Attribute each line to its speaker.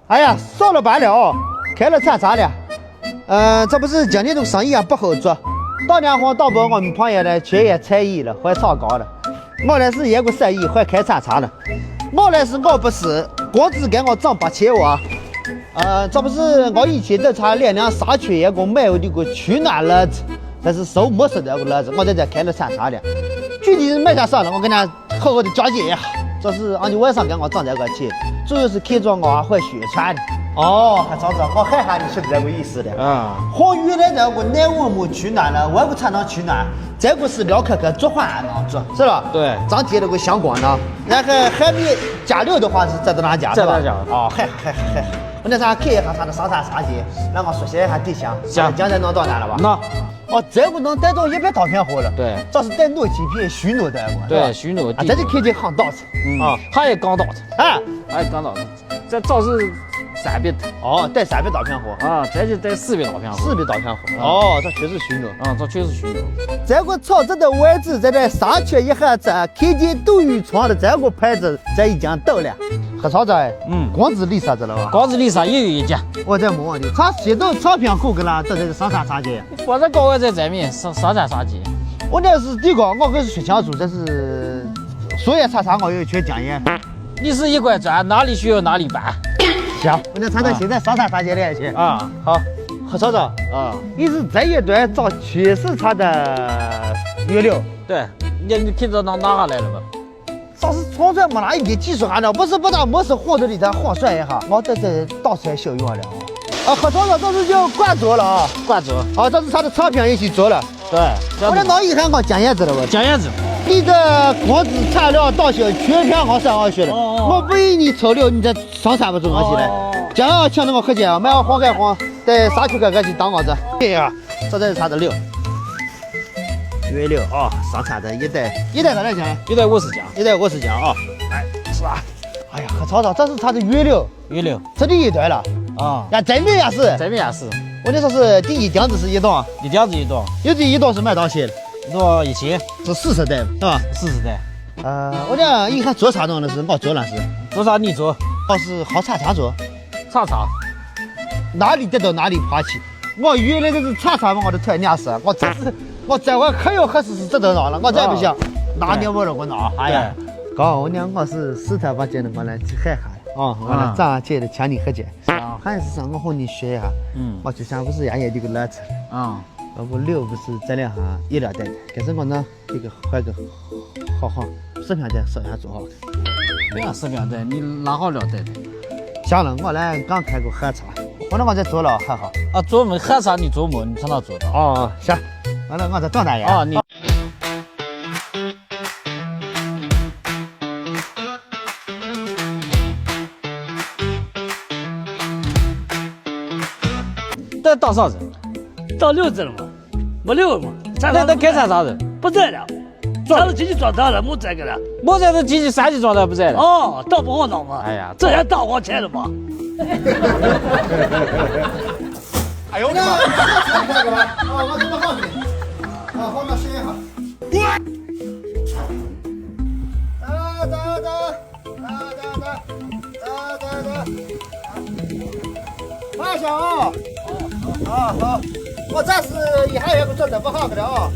Speaker 1: 哎呀，上了班了哦，开了餐茶了。这不是今年这个生意啊不好做，大年黄大伯我们朋友呢全业才艺了，还炒高了。我呢是演过生意，还开餐茶了。我呢是我不是，工资给我涨8000哇。这不是我以前在茶连两沙缺一个买的个取暖乐子，这是收没收的个乐子，我在这开了餐茶了。具体是买啥了，我跟他好好的讲解一下。这是俺就晚上给我挣这个钱，主要是看着我会宣传的。哦，还嫂子，我看下你是这个意思的。和原来这个南文木取暖了，外国产能取暖，这个是廖可可做饭能做，是吧？
Speaker 2: 对，
Speaker 1: 张贴了个相关呢。然后还没加料的话是在哪家？
Speaker 2: 在哪家？
Speaker 1: 哦，还。我那啥看一下他的生产啥节，让我熟悉一下对象。
Speaker 2: 行，
Speaker 1: 将来能到哪了吧？
Speaker 2: 那。
Speaker 1: 哦，这个能带到100套片货了。
Speaker 2: 对，
Speaker 1: 这是带糯鸡皮许诺的我。
Speaker 2: 对，许诺。
Speaker 1: 啊，这就看见行道子。
Speaker 2: 还有钢刀子。还有钢刀子。这照是300套。
Speaker 1: 哦，带300套片货。
Speaker 2: 啊，这就带400套片货。
Speaker 1: 400套片货。哦，这确实许诺。
Speaker 2: 这确实许诺。
Speaker 1: 这个炒子的位置在这商圈一盒子，看见斗鱼床的这个牌子，这已经到了。何超子，光子里啥子了吧？
Speaker 2: 光子里啥也有一家。
Speaker 1: 我这没问题，他写到唱片货跟了，这才是生产啥节。
Speaker 2: 我这高位在这面生产啥节？
Speaker 1: 我那是第一个，我可是说清楚，这是所有茶我有全讲业。
Speaker 2: 你是一块砖，哪里需要哪里搬。
Speaker 1: 行，我那厂现在生产啥节了去？好，何超子你是这一段找全是他的原料？
Speaker 2: 对，你看到哪下来了吧？
Speaker 1: 啥是创出没哪一点技术含量，不是把它没事晃这里头晃涮一下，我这倒出来小用了。何超子这是叫灌做了啊，
Speaker 2: 灌做。
Speaker 1: 这是他的产品一起做了。
Speaker 2: 对，
Speaker 1: 我这脑一看我讲叶子了我。
Speaker 2: 讲叶子。
Speaker 1: 你的光子产量大小全凭我上去了，我不给你抽料，你这生产不出东西来。这样请那个客气，买我黄盖黄，在沙区哥去当我这。对呀，这才是他的料。原料生产的一袋多少钱
Speaker 2: ？1袋50斤。
Speaker 1: 1袋50斤啊！哎，是吧？哎呀，可吵吵，这是他的原料。这第一袋了呀，这面也是。我跟你说是第一钉子是1档
Speaker 2: ，1钉子1档，
Speaker 1: 有这1档是卖多少钱？
Speaker 2: 多1000，
Speaker 1: 是40袋是吧
Speaker 2: ？40袋。
Speaker 1: 我讲一看做啥东的是我做那是。
Speaker 2: 做啥你做？
Speaker 1: 是好茶做。
Speaker 2: 茶。
Speaker 1: 哪里得到哪里爬起。我原来就是茶嘛，我都特娘死。我这回可有合适是这都拿了，我再不想拿你我了我拿。哎呀，我娘我是死头把钱的我来去害下的。我来早起来请你喝酒。还是让我和你学一下。我就想不是爷爷这个乐子。我料不是这两行1两袋的，可是我呢这个换个好10瓶袋烧下做好。
Speaker 2: 2、10瓶袋，你拿好2袋的。
Speaker 1: 行了，我来刚开过喝茶，我在做了还好。
Speaker 2: 做没喝茶你做没？你从哪做的？
Speaker 1: 行，完了我再转大爷。
Speaker 2: 你。这倒啥子？
Speaker 3: 倒6只了嘛，没6嘛。
Speaker 2: 那开啥子？
Speaker 3: 不在了，装了机器装到了，没这个了。
Speaker 2: 没在这机器3级装的不在了。
Speaker 3: 倒不好倒嘛。
Speaker 2: 哎呀，
Speaker 3: 这也倒好钱了嘛。
Speaker 1: 哎呦我的妈！我这么好的，好那试一下。慢下好，我这是还有个做的不好的好。